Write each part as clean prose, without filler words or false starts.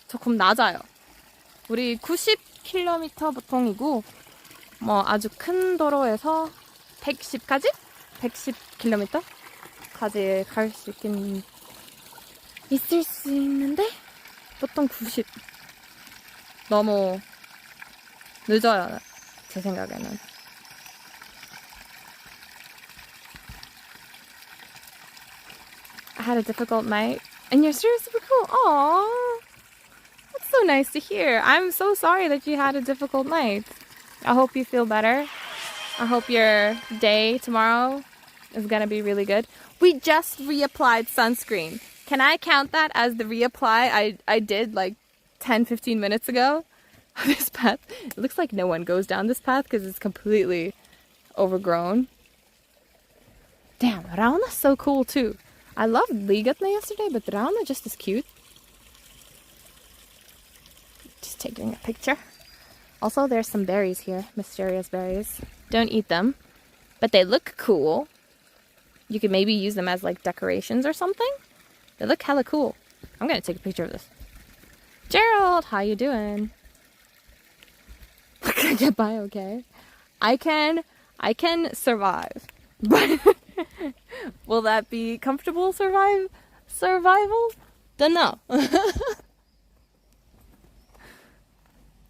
조금 낮아요. 우리 90km 보통이고 뭐 아주 큰 도로에서 110까지? 110km까지 갈 수 있을 수 있는데 보통 90. 너무 늦어요, 제 생각에는. I had a difficult night and you're super cool. Aww, that's so nice to hear. I'm so sorry that you had a difficult night. I hope you feel better. I hope your day tomorrow is gonna be really good. We just reapplied sunscreen. Can I count that as the reapply I did like 10-15 minutes ago? This path, it looks like no one goes down this path because it's completely overgrown. Damn, Rauna's so cool too. I loved Ligatna yesterday, but Rauna just as cute. Just taking a picture. Also, there's some berries here, mysterious berries. Don't eat them, but they look cool. You could maybe use them as like decorations or something. They look hella cool. I'm gonna take a picture of this. Gerald, how you doing? Can I get by okay? I can survive. But will that be comfortable survival? Dunno.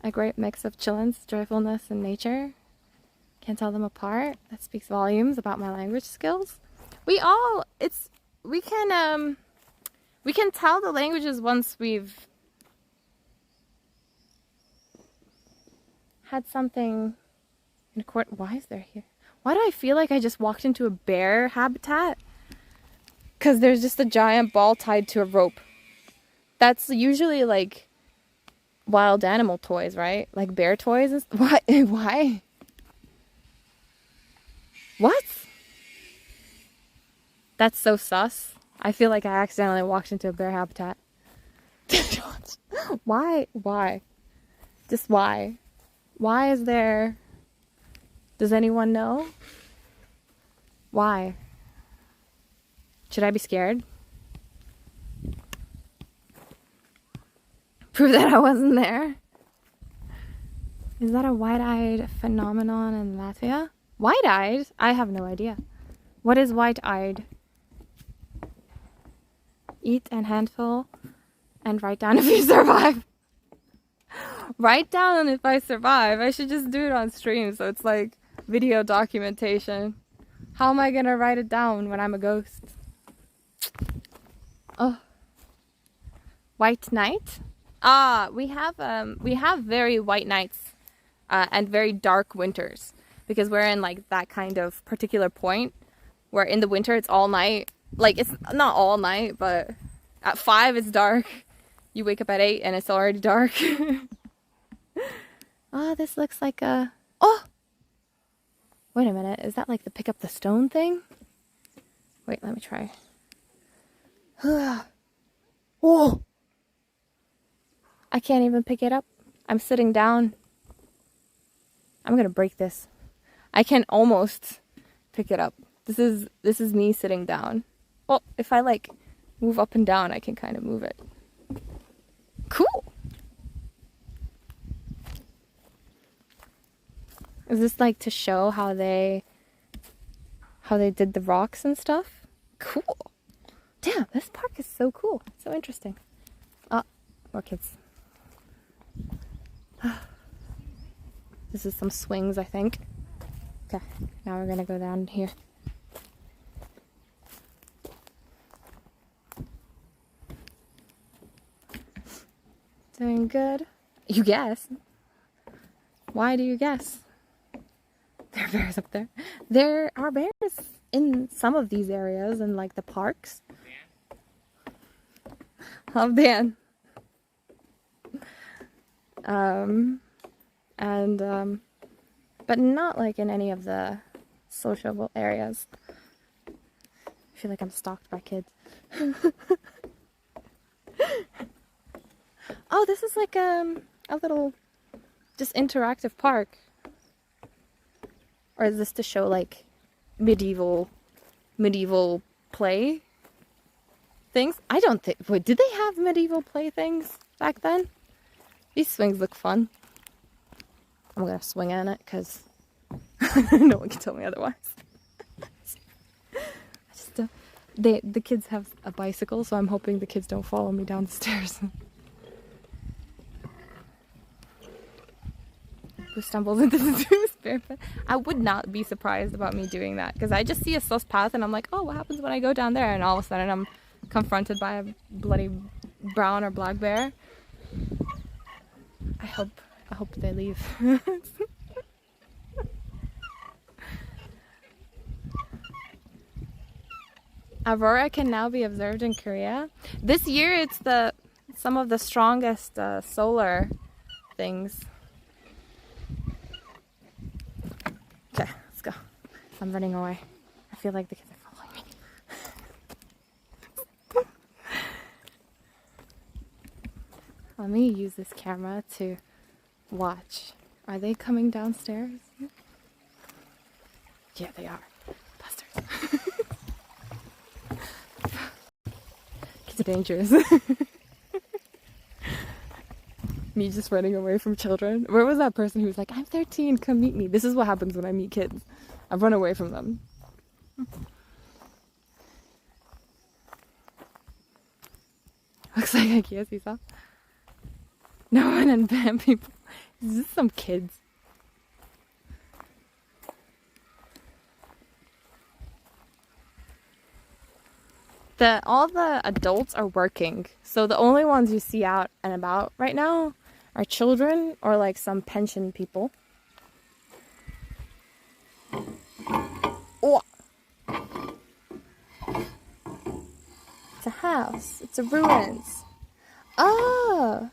A great mix of chillins, joyfulness, and nature. Can't tell them apart. That speaks volumes about my language skills. We can tell the languages once we've had something in court. Why is there here? Why do I feel like I just walked into a bear habitat? Because there's just a giant ball tied to a rope. That's usually like wild animal toys, right? Like bear toys. What? Why? What? That's so sus. I feel like I accidentally walked into a bear habitat. Why? Why? Just why? Why is there... Does anyone know? Why? Should I be scared? Prove that I wasn't there? Is that a white-eyed phenomenon in Latvia? White-eyed? I have no idea. What is white-eyed? Eat a handful and write down if you survive. Write down if I survive. I should just do it on stream so it's like video documentation. How am I gonna write it down when I'm a ghost? Oh, white night. We have very white nights and very dark winters because we're in like that kind of particular point where in the winter it's all night. Like it's not all night, but at 5 it's dark. You wake up at 8 and it's already dark. Oh, this looks like a... Oh! Wait a minute. Is that like the pick up the stone thing? Wait, let me try. Oh! I can't even pick it up. I'm sitting down. I'm gonna break this. I can almost pick it up. This is me sitting down. Well, if I like move up and down, I can kind of move it. Cool! Is this like to show how they did the rocks and stuff? Cool. Damn, this park is so cool. So interesting. Oh, more kids. This is some swings, I think. Okay, now we're gonna go down here. Doing good. You guess. Why do you guess? There are bears up there. There are bears in some of these areas in like the parks. Love Dan. But not like in any of the sociable areas. I feel like I'm stalked by kids. Oh, this is like a little just interactive park. Or is this to show like medieval play things? I don't think... Wait, did they have medieval play things? back then. These swings look fun. I'm gonna swing on it because no one can tell me otherwise. I just the kids have a bicycle, so I'm hoping the kids don't follow me down the stairs. Who stumbles into the zoo barefoot? I would not be surprised about me doing that because I just see a sus path and I'm like, oh, what happens when I go down there? And all of a sudden I'm confronted by a bloody brown or black bear. I hope they leave. Aurora can now be observed in Korea. This year it's some of the strongest solar things. Okay, let's go. I'm running away. I feel like the kids are following me. Let me use this camera to watch. Are they coming downstairs? Yeah, they are. Bastards. Kids are dangerous. Me just running away from children. Where was that person who was like, I'm 13, come meet me? This is what happens when I meet kids. I run away from them. Looks like IKEA seesaw. No one and bam people. Is this some kids? All the adults are working. So the only ones you see out and about right now are children or like some pension people. Oh. It's a house. It's a ruins. Oh.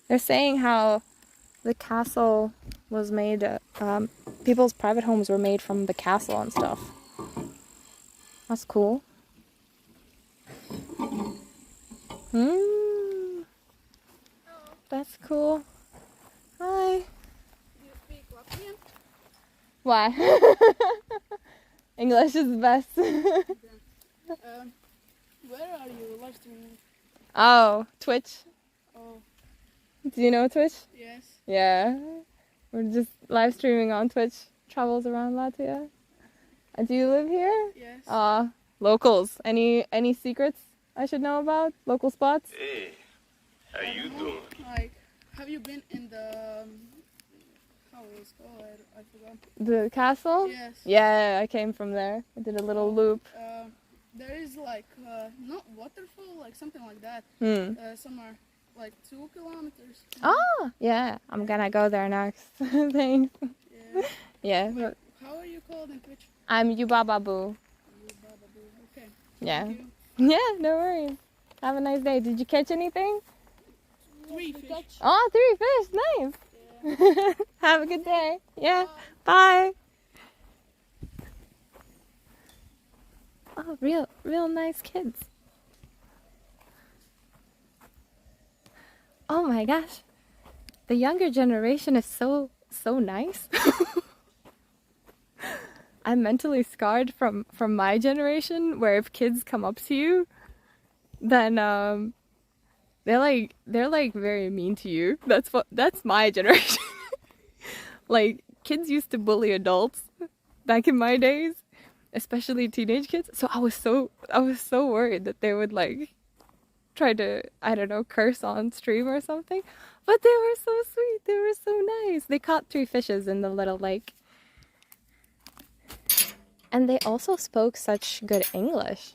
They're saying how the castle was made, people's private homes were made from the castle and stuff. That's cool. That's cool. Hi. Do you speak Latvian? Why? English is the best. Where are you live streaming? Oh, Twitch. Oh, Do you know Twitch? yes. Yeah. We're just live streaming on Twitch. Travels around Latvia. Do you live here? Yes. Locals. Any secrets I should know about? Local spots? Hey, how you doing? Like, have you been in the how is it called? I forgot. The castle? Yes. Yeah, I came from there. I did a little loop. There is like not waterfall, like something like that. Somewhere like 2 kilometers. Oh, yeah. I'm gonna go there next. Thanks. Yeah. Yeah. Wait, how are you called in Twitch? I'm Yubababu. Okay. Yeah. Thank you. Yeah, no worries. Have a nice day. Did you catch anything? 3 fish. Oh, 3 fish. Nice. Yeah. Have a good day. Yeah. Bye. Oh, real nice kids. Oh my gosh. The younger generation is so nice. I'm mentally scarred from my generation, where if kids come up to you, then they're like very mean to you. That's my generation. Like, kids used to bully adults back in my days, especially teenage kids. So I was so worried that they would like try to, I don't know, curse on stream or something. But they were so sweet. They were so nice. They caught 3 fishes in the little lake. And they also spoke such good English.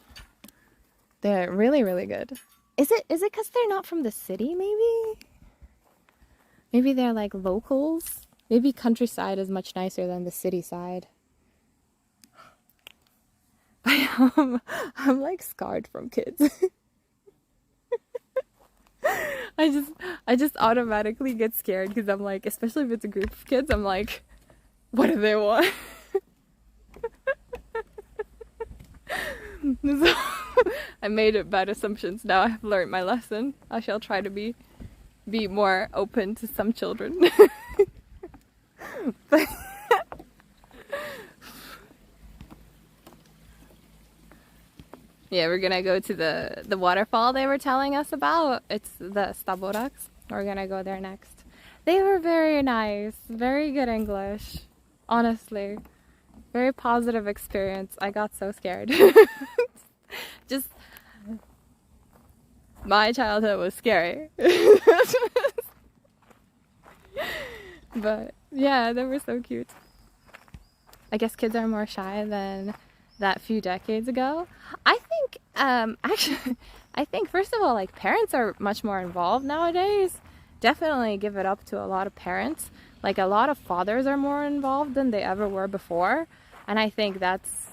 They're really, really good. Is it because they're not from the city, maybe? Maybe they're like locals? Maybe countryside is much nicer than the city side. But I'm like scarred from kids. I just automatically get scared because I'm like, especially if it's a group of kids, I'm like, what do they want? So, I made bad assumptions. Now I've learned my lesson. I shall try to be more open to some children. But Yeah, we're gonna go to the waterfall they were telling us about. It's the Staboraks. We're gonna go there next. They were very nice, very good English. Honestly, very positive experience. I got so scared. Just my childhood was scary. But yeah, they were so cute. I guess kids are more shy than that few decades ago. I think, actually, I think first of all, like parents are much more involved nowadays. Definitely give it up to a lot of parents. Like a lot of fathers are more involved than they ever were before. And I think that's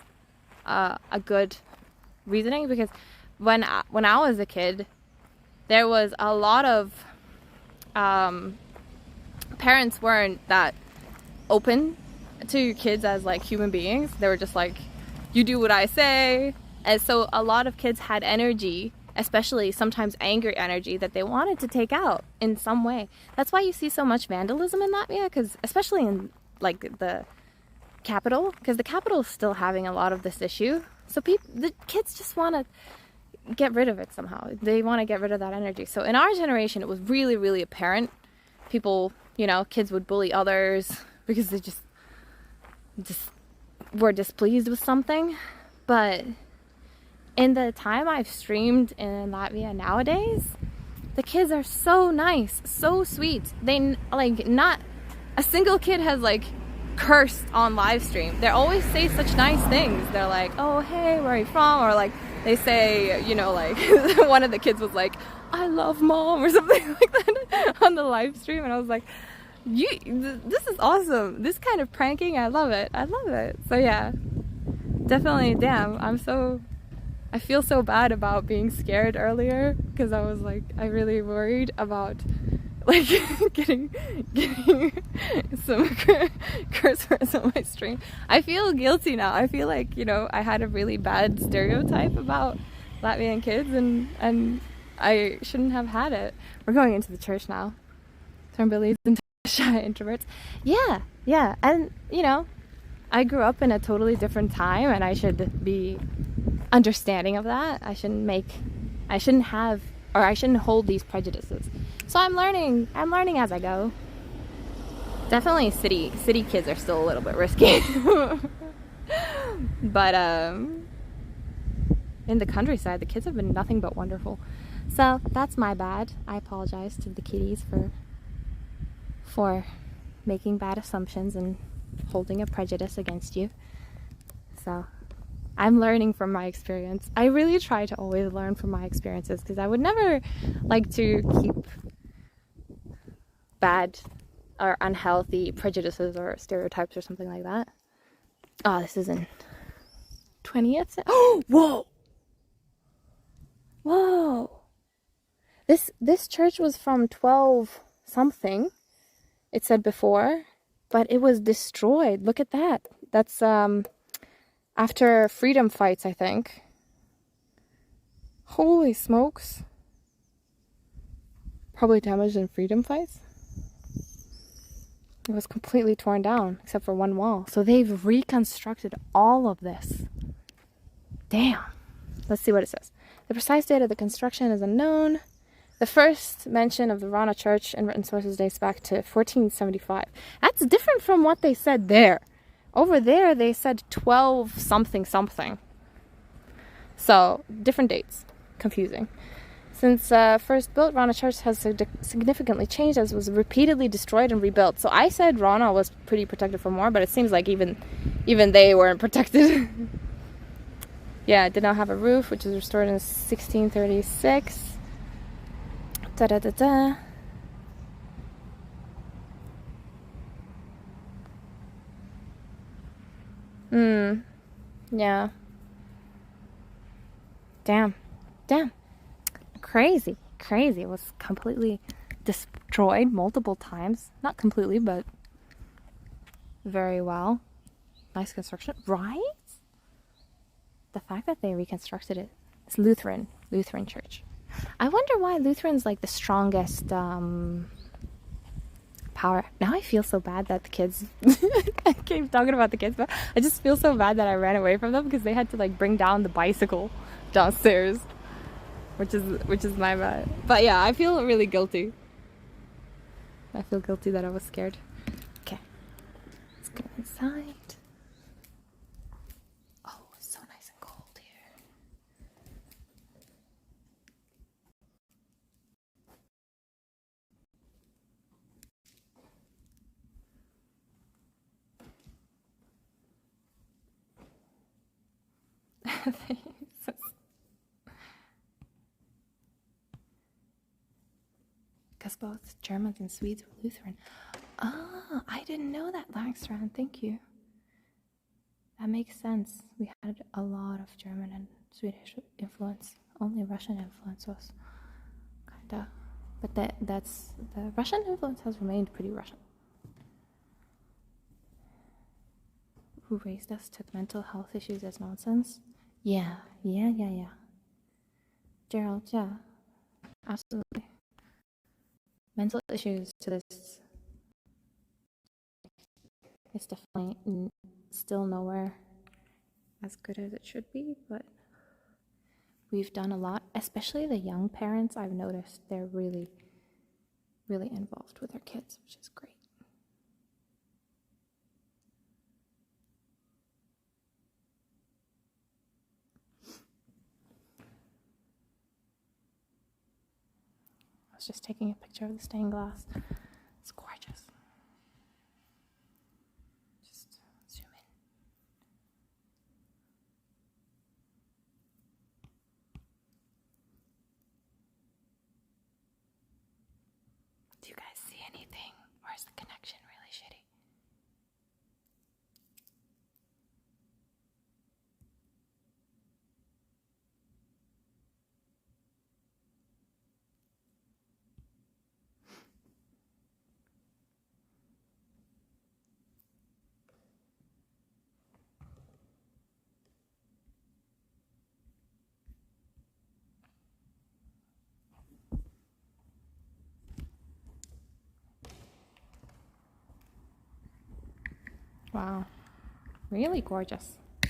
a good reasoning, because when I was a kid, there was a lot of parents weren't that open to your kids as like human beings. They were just like, you do what I say. And so a lot of kids had energy, especially sometimes angry energy, that they wanted to take out in some way. That's why you see so much vandalism in Latvia, because especially in like the capital, because the capital is still having a lot of this issue. So the kids just want to get rid of it somehow. They want to get rid of that energy. So in our generation, it was really, really apparent. People, you know, kids would bully others because they just were displeased with something. But in the time I've streamed in Latvia nowadays, the kids are so nice, so sweet. They like, not a single kid has like cursed on live stream. They always say such nice things. They're like, oh hey, where are you from? Or like they say, you know, like one of the kids was like, I love mom, or something like that on the live stream. And I was like, this is awesome. This kind of pranking, I love it. I love it. So yeah, definitely. Damn, I feel so bad about being scared earlier, because I was like, I really worried about like getting some curse words on my stream. I feel guilty now. I feel like, you know, I had a really bad stereotype about Latvian kids, and I shouldn't have had it. We're going into the church now. Turn believes into shy introverts. Yeah, and you know, I grew up in a totally different time, and I should be understanding of that. I shouldn't hold these prejudices. So I'm learning as I go. Definitely city kids are still a little bit risky. But in the countryside, the kids have been nothing but wonderful. So that's my bad. I apologize to the kiddies for making bad assumptions and holding a prejudice against you. So I'm learning from my experience. I really try to always learn from my experiences, because I would never like to keep bad or unhealthy prejudices or stereotypes or something like that. Oh, this is in 20th. Oh, whoa! This church was from 12 something. It said before, but it was destroyed. Look at that. That's after freedom fights, I think. Holy smokes. Probably damaged in freedom fights. It was completely torn down, except for one wall. So they've reconstructed all of this. Damn. Let's see what it says. The precise date of the construction is unknown. The first mention of the Rana Church in written sources dates back to 1475. That's different from what they said there. Over there, they said 12 something something. So, different dates. Confusing. Since first built, Rana Church has significantly changed, as it was repeatedly destroyed and rebuilt. So I said Rana was pretty protected from war, but it seems like even they weren't protected. Yeah, it did not have a roof, which was restored in 1636. Da-da-da-da. Yeah. Damn. Crazy. It was completely destroyed multiple times. Not completely, but very well. Nice construction. Right? The fact that they reconstructed it. It's Lutheran church. I wonder why Lutheran's like the strongest power. Now I feel so bad that the kids I keep talking about the kids, but I just feel so bad that I ran away from them, because they had to like bring down the bicycle downstairs, which is my bad. But yeah, I feel really guilty. I feel guilty that I was scared. Okay, let's go inside. Oh, it's so nice and cold here. Because both Germans and Swedes were Lutheran. Ah, I didn't know that, Langstrand. Thank you. That makes sense. We had a lot of German and Swedish influence. Only Russian influence was kinda. But that's the Russian influence has remained pretty Russian. Who raised us took mental health issues as nonsense? Yeah. Gerald, yeah. Absolutely. Mental issues to this is definitely still nowhere as good as it should be, but we've done a lot, especially the young parents. I've noticed they're really, really involved with their kids, which is great. I was just taking a picture of the stained glass. It's gorgeous. Just zoom in. Do you guys see anything, or is the connection really shitty? Wow, really gorgeous. I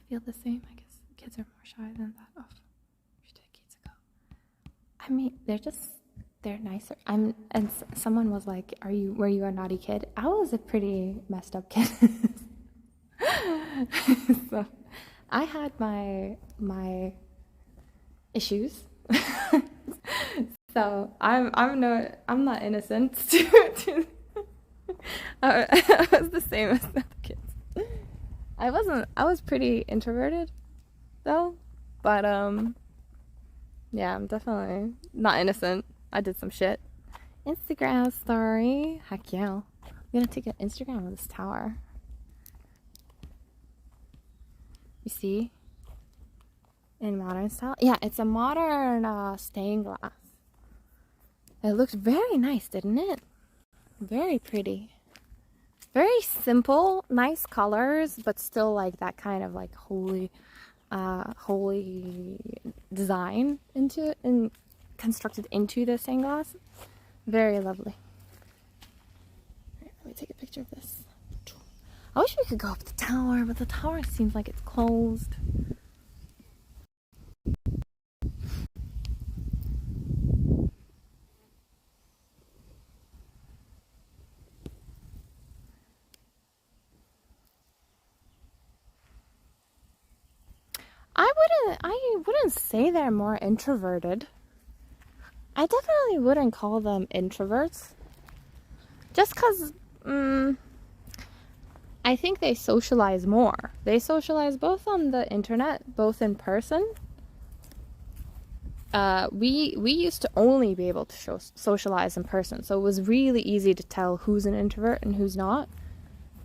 feel the same. I guess kids are more shy than that of decades ago. I mean, they're nicer. Someone was like, were you a naughty kid? I was a pretty messed up kid. So I had my issues. So I'm not innocent to I was the same as the other kids. I was pretty introverted though, but yeah, I'm definitely not innocent. I did some shit. Instagram story. Heck yeah. I'm gonna take an Instagram of this tower. You see? In modern style? Yeah, it's a modern stained glass. It looked very nice, didn't it? Very pretty. Very simple, nice colors, but still like that kind of like holy design into it and constructed into the stained glass. Very lovely. Alright, let me take a picture of this. I wish we could go up the tower, but the tower seems like it's closed. I wouldn't say they're more introverted. I definitely wouldn't call them introverts. Just because I think they socialize more. They socialize both on the internet, both in person. We used to only be able to socialize in person, so it was really easy to tell who's an introvert and who's not.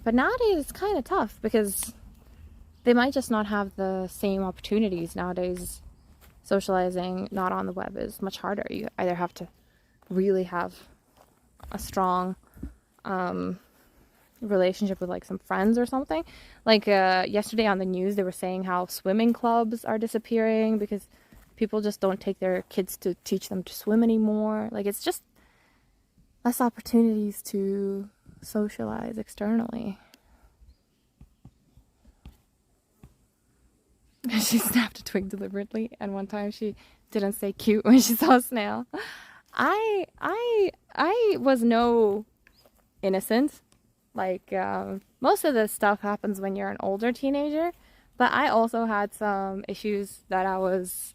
But nowadays it's kind of tough because they might just not have the same opportunities nowadays. Socializing not on the web is much harder. You either have to really have a strong relationship with like some friends or something. Like yesterday on the news they were saying how swimming clubs are disappearing because people just don't take their kids to teach them to swim anymore. Like it's just less opportunities to socialize externally. She snapped a twig deliberately, and one time she didn't say cute when she saw a snail. I was no innocent. Like, most of this stuff happens when you're an older teenager, but I also had some issues that I was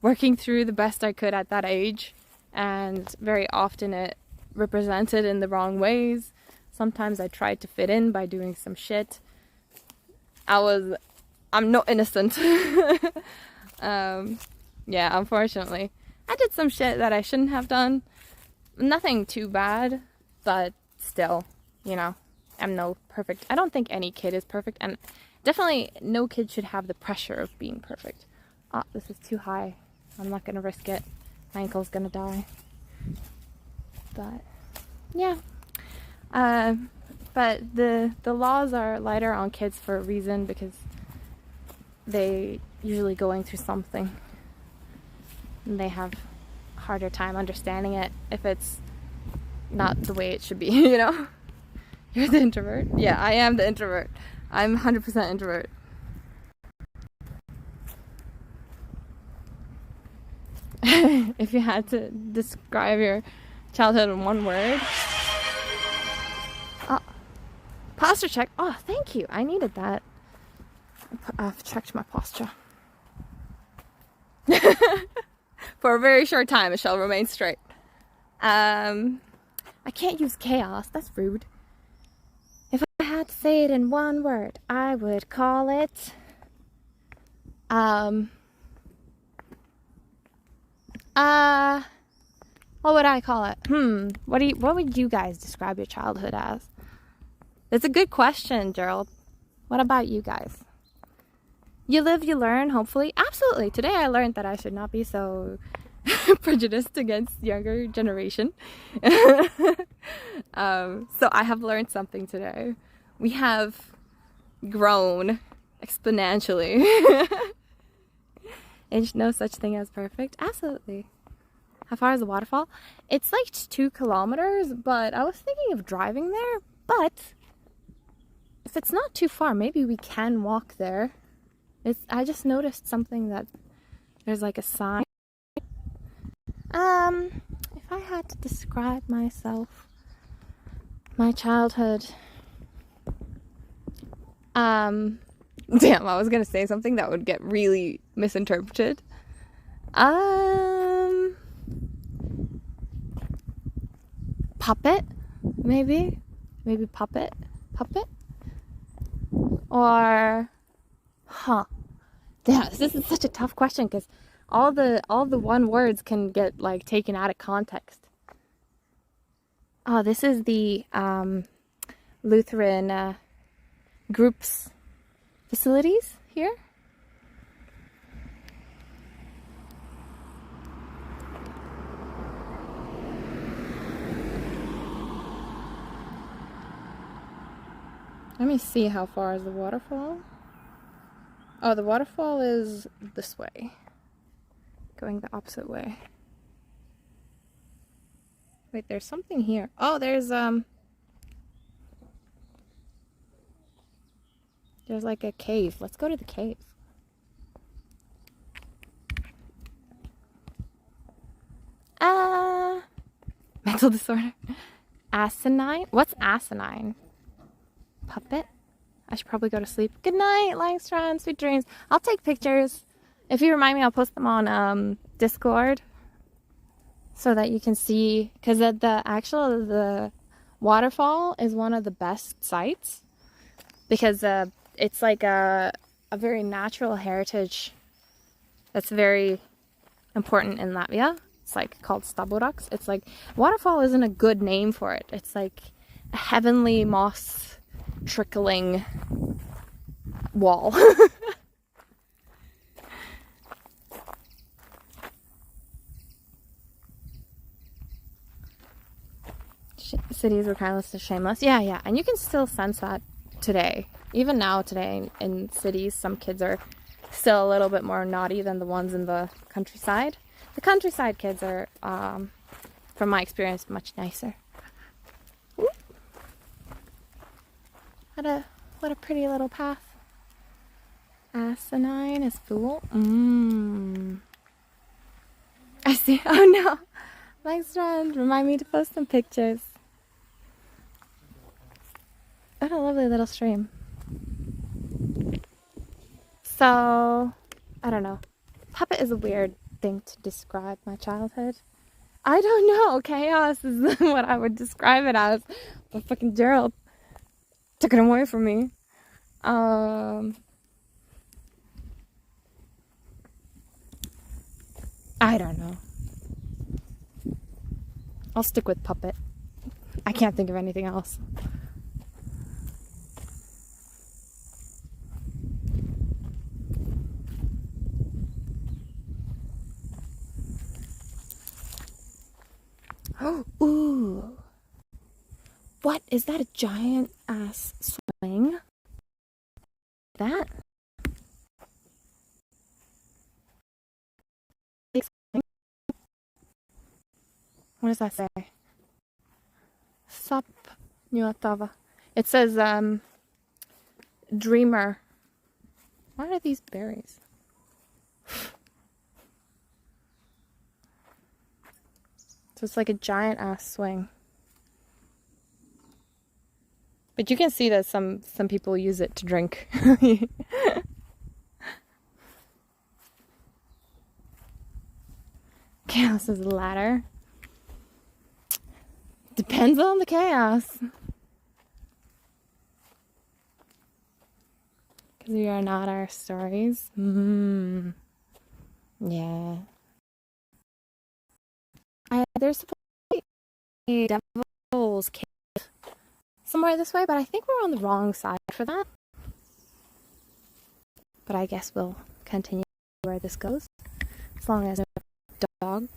working through the best I could at that age, and very often it represented in the wrong ways. Sometimes I tried to fit in by doing some shit. I'm not innocent. Yeah, unfortunately. I did some shit that I shouldn't have done. Nothing too bad, but still, you know, I'm no perfect. I don't think any kid is perfect, and definitely no kid should have the pressure of being perfect. Oh, this is too high. I'm not gonna risk it. My ankle's gonna die. But, yeah. But the laws are lighter on kids for a reason, because they usually going through something, and they have a harder time understanding it if it's not the way it should be, you know? You're the introvert? Yeah, I am the introvert. I'm 100% introvert. If you had to describe your childhood in one word. Oh, posture check. Oh, thank you. I needed that. I've checked my posture. For a very short time, it shall remain straight. I can't use chaos. That's rude. If I had to say it in one word, I would call it what would I call it? What would you guys describe your childhood as? It's a good question, Gerald. What about you guys? You live, you learn, hopefully. Absolutely. Today I learned that I should not be so prejudiced against younger generation. So I have learned something today. We have grown exponentially. There's no such thing as perfect. Absolutely. How far is the waterfall? It's like 2 kilometers, but I was thinking of driving there. But if it's not too far, maybe we can walk there. I just noticed something that there's like a sign. If I had to describe myself, my childhood, damn, I was gonna say something that would get really misinterpreted. Puppet, maybe puppet, or, yeah, this is such a tough question, because all the one words can get like taken out of context. Oh, this is the Lutheran groups facilities here. Let me see, how far is the waterfall? Oh, the waterfall is this way. Going the opposite way. Wait, there's something here. Oh, there's like a cave. Let's go to the cave. Mental disorder. Asinine? What's asinine? Puppet? I should probably go to sleep. Good night, Langstrand. Sweet dreams. I'll take pictures. If you remind me, I'll post them on Discord so that you can see. Because the waterfall is one of the best sites, because it's like a very natural heritage that's very important in Latvia. It's like called Staburaks. It's like, waterfall isn't a good name for it. It's like a heavenly moss trickling wall. Cities were kindless to shameless. Yeah. And you can still sense that today. Even now today in cities, some kids are still a little bit more naughty than the ones in the countryside. The countryside kids are, from my experience, much nicer. Ooh. What a pretty little path. Asinine is fool. I see. Oh no. Thanks, friend. Remind me to post some pictures. What a lovely little stream. So, I don't know. Puppet is a weird thing to describe my childhood. I don't know. Chaos is what I would describe it as. But fucking Gerald took it away from me. I don't know. I'll stick with puppet. I can't think of anything else. Oh, ooh. What? Is that a giant ass swing? That? What does that say? Sap nyatava. It says, dreamer. What are these berries? So it's like a giant ass swing. But you can see that some people use it to drink. Chaos is a ladder. Depends on the chaos. Because we are not our stories. Yeah. There's supposed to be a devil's cave somewhere this way, but I think we're on the wrong side for that. But I guess we'll continue where this goes. As long as there's a dog.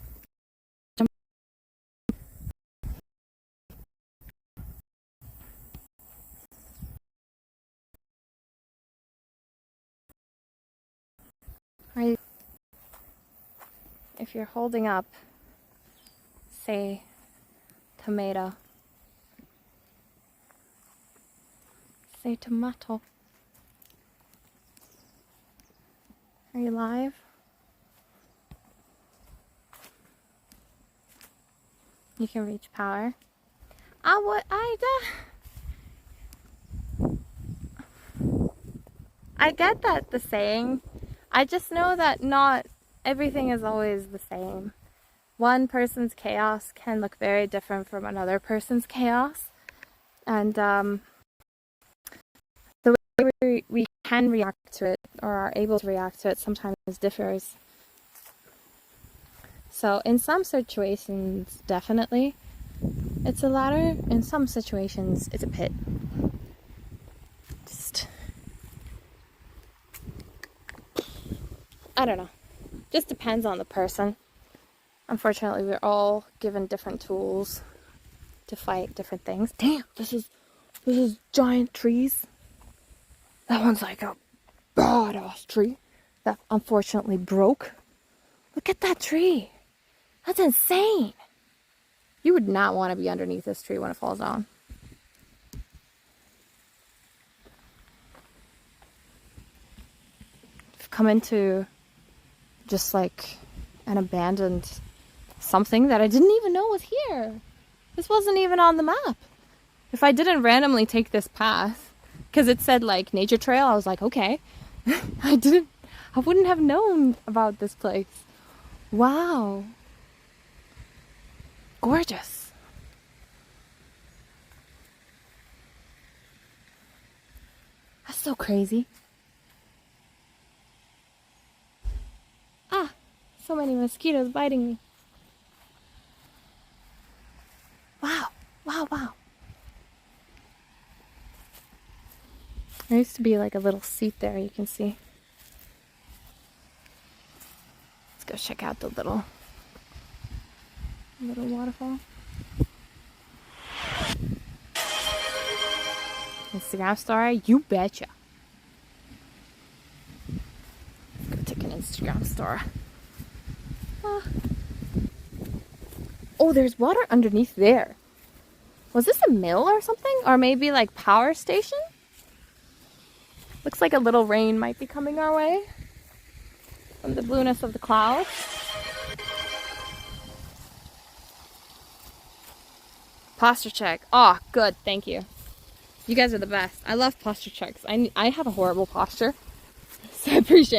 If you're holding up, say, tomato. Say tomato. Are you live? You can reach power. I get that the saying. I just know that not everything is always the same. One person's chaos can look very different from another person's chaos. And the way we can react to it or are able to react to it sometimes differs. So in some situations, definitely, it's a ladder. In some situations, it's a pit. I don't know. Just depends on the person. Unfortunately, we're all given different tools to fight different things. Damn, this is giant trees. That one's like a badass tree that unfortunately broke. Look at that tree. That's insane. You would not want to be underneath this tree when it falls down. I've come into just like an abandoned something that I didn't even know was here. This wasn't even on the map. If I didn't randomly take this path, because it said like nature trail, I was like, okay. I wouldn't have known about this place. Wow. Gorgeous. That's so crazy. Ah, so many mosquitoes biting me. Wow, wow, wow. There used to be like a little seat there, you can see. Let's go check out the little waterfall. Instagram story? You betcha. Let's go take an Instagram story. Ah. Oh, there's water underneath there. Was this a mill or something? Or maybe like power station? Looks like a little rain might be coming our way from the blueness of the clouds. Posture check. Oh, good. Thank you. You guys are the best. I love posture checks. I have a horrible posture, so I appreciate it.